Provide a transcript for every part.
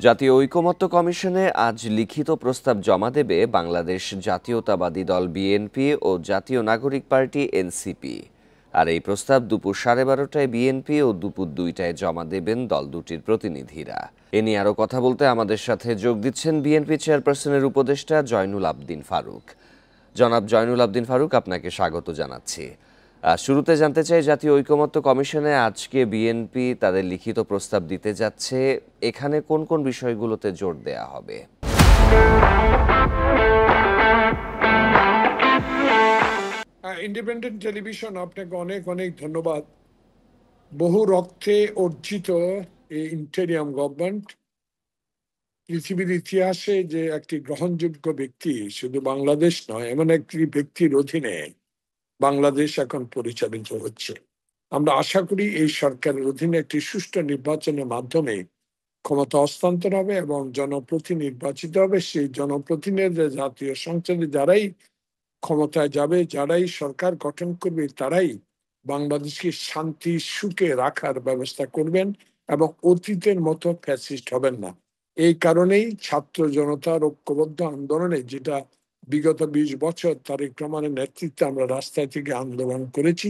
জাতীয় ঐকমত্য কমিশনে আজ লিখিত প্রস্তাব জমা দেবে বাংলাদেশ জাতীয়তাবাদী দল বিএনপি ও জাতীয় নাগরিক পার্টি এনসিপি। আর এই প্রস্তাব দুপুর 12:30টায় বিএনপি ও দুপুর 2টায় জমা দেবেন দল দুটির প্রতিনিধিরা। এ নিয়ে আরও কথা বলতে আমাদের সাথে যোগ দিচ্ছেন বিএনপি চেয়ারপারসনের উপদেষ্টা জয়নুল আবদিন ফারুক। জনাব জয়নুল আবদিন ফারুক, আপনাকে স্বাগত জানাচ্ছি। শুরুতে জানতে চাই, জাতীয় ঐকমত্য কমিশনে আজকে বিএনপি তাদের লিখিত প্রস্তাব দিতে যাচ্ছে, এখানে কোন কোন বিষয়গুলোতে জোর দেয়া হবে? ইন্ডিপেন্ডেন্ট টেলিভিশন, আপনাকে অনেক অনেক ধন্যবাদ। বহু রক্তে অর্জিত এই ইন্টেরিয়াম গভর্নমেন্ট পৃথিবীর ইতিহাসে যে একটি গ্রহণযোগ্য ব্যক্তি, শুধু বাংলাদেশ নয়, এমন একটি ব্যক্তির অধীনে বাংলাদেশ এখন পরিচালিত হচ্ছে। আমরা আশা করি এই সরকারের অধীনে একটি সুষ্ঠু নির্বাচনের মাধ্যমে ক্ষমতা হস্তান্তর হবে এবং জনপ্রতিনিধি নির্বাচিত হবে। সেই জনপ্রতিনিধি জাতীয় সংসদে যারাই ক্ষমতায় যাবে, যারাই সরকার গঠন করবে, তারাই বাংলাদেশকে শান্তি সুখে রাখার ব্যবস্থা করবেন এবং অতীতের মতো ফ্যাসিস্ট হবেন না। এই কারণেই ছাত্র জনতার ঐক্যবদ্ধ আন্দোলনে, যেটা বিগত 20 বছর তারেক রহমানের নেতৃত্বে আমরা রাস্তায় থেকে আন্দোলন করেছি,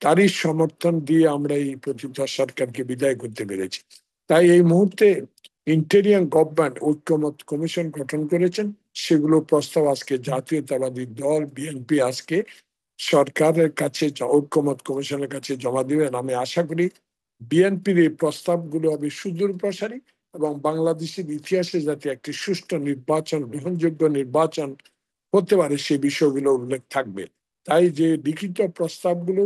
তারই সমর্থন দিয়ে আমরা এই পতিত সরকারকে বিদায় করতে পেরেছি। তাই এই মুহূর্তে ইন্টেরিয়াম গভর্নমেন্ট ঐক্যমত কমিশন গঠন করেছেন, সেগুলো প্রস্তাব আজকে জাতীয়তাবাদী দল বিএনপি আজকে সরকারের কাছে, ঐক্যমত কমিশনের কাছে জমা দিবেন। আমি আশা করি বিএনপির এই প্রস্তাবগুলো হবে সুদূর প্রসারী এবং বাংলাদেশের ইতিহাসে যাতে একটি সুষ্ঠু নির্বাচন, গ্রহণযোগ্য নির্বাচন হতে পারে, সে বিষয়গুলো উল্লেখ থাকবে। তাই যে লিখিত প্রস্তাবগুলো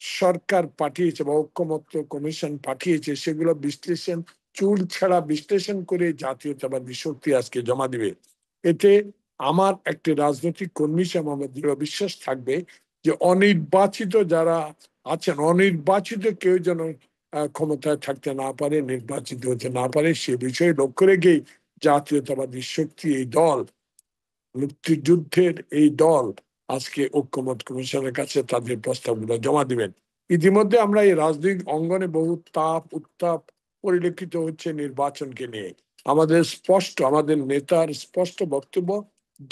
সরকার পাঠিয়েছে বা ঐক্যমত্য কমিশন পাঠিয়েছে, সেগুলো বিশ্লেষণ, চুল ছাড়া বিশ্লেষণ করে জাতীয়তাবাদী শক্তি আজকে জমা দিবে। এতে আমার একটি রাজনৈতিক কর্মী হিসেবে আমার দৃঢ় বিশ্বাস থাকবে যে অনির্বাচিত যারা আছেন, অনির্বাচিত কেউ যেন ক্ষমতায় থাকতে না পারে, নির্বাচিত হতে না পারে, সে বিষয়ে লক্ষ্য রেখেই জাতীয়তাবাদী শক্তি এই দল, মুক্তিযুদ্ধের এই দল আজকে ঐক্যমত কমিশনের কাছে তাদের প্রস্তাবগুলো জমা দিবেন। ইতিমধ্যে আমরা এই রাজনৈতিক অঙ্গনে বহু তাপ উত্তাপ পরিলক্ষিত হচ্ছে নির্বাচনকে নিয়ে। আমাদের নেতার স্পষ্ট বক্তব্য,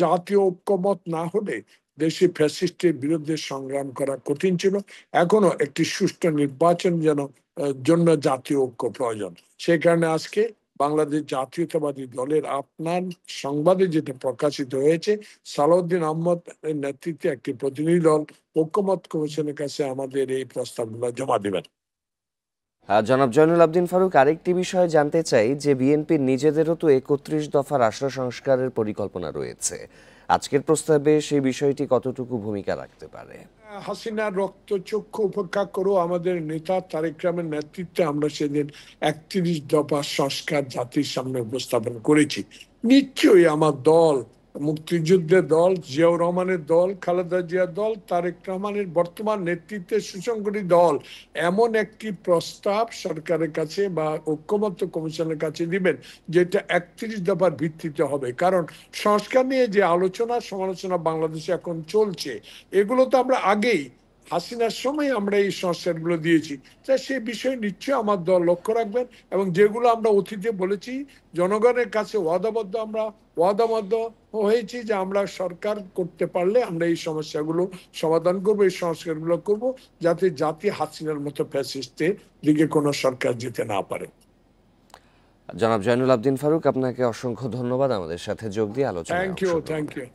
জাতীয় ঐক্যমত না হলে দেশে ফ্যাসিস্টের বিরুদ্ধে সংগ্রাম করা কঠিন ছিল। এখনো একটি সুষ্ঠু নির্বাচন জন্য জাতীয় ঐক্য প্রয়োজন। সেই কারণে আজকে বাংলাদেশ জাতীয়তাবাদী দলের আপনার সংবাদে যেটা প্রকাশিত হয়েছে, সালাউদ্দিন আহমদ নেতৃত্বে একটি প্রতিনিধি দল ঐক্যমত কমিশনের কাছে আমাদের এই প্রস্তাবগুলো জমা দেবেন। জনাব জয়নুল আবদিন ফারুক, আরেকটি বিষয় জানতে চাই যে বিএনপির নিজেদেরও তো 31 দফা রাষ্ট্র সংস্কারের পরিকল্পনা রয়েছে, আজকের প্রস্তাবে সেই বিষয়টি কতটুকু ভূমিকা রাখতে পারে? হাসিনার রক্ত চক্ষু উপেক্ষা করো, আমাদের নেতা তারেক রহমানের নেতৃত্বে আমরা সেদিন 31 দফা সংস্কার জাতির সামনে উপস্থাপন করেছি। নিশ্চয়ই আমার দল, মুক্তিযুদ্ধের দল, জিয়াউর রহমানের দল, খালেদা জিয়ার দল, তারেক রহমানের বর্তমান নেতৃত্বের সুসংগঠিত দল এমন একটি প্রস্তাব সরকারের কাছে বা ঐক্যমত্য কমিশনের কাছে দিবেন, যেটা 31 দফার ভিত্তিতে হবে। কারণ সংস্কার নিয়ে যে আলোচনা সমালোচনা বাংলাদেশে এখন চলছে, এগুলো তো আমরা আগেই হাসিনার সময় আমরা এই সংস্কারগুলো দিয়েছি। তাই সেই বিষয়ে নিশ্চয়ই আমার দল লক্ষ্য রাখবেন এবং যেগুলো আমরা অতীতে বলেছি, জনগণের কাছে ওয়াদাবদ্ধ হয়েছি যে আমরা সরকার করতে পারলে আমরা এই সমস্যাগুলো সমাধান করবো, এই সংস্কারগুলো করব, যাতে জাতি হাসিনার মতো ফ্যাসিস্টের দিকে কোনো সরকার যেতে না পারে। জনাব জয়নুল আবদিন ফারুক, আপনাকে অসংখ্য ধন্যবাদ আমাদের সাথে যোগ দিয়ে আলোচনায় থ্যাংক ইউ।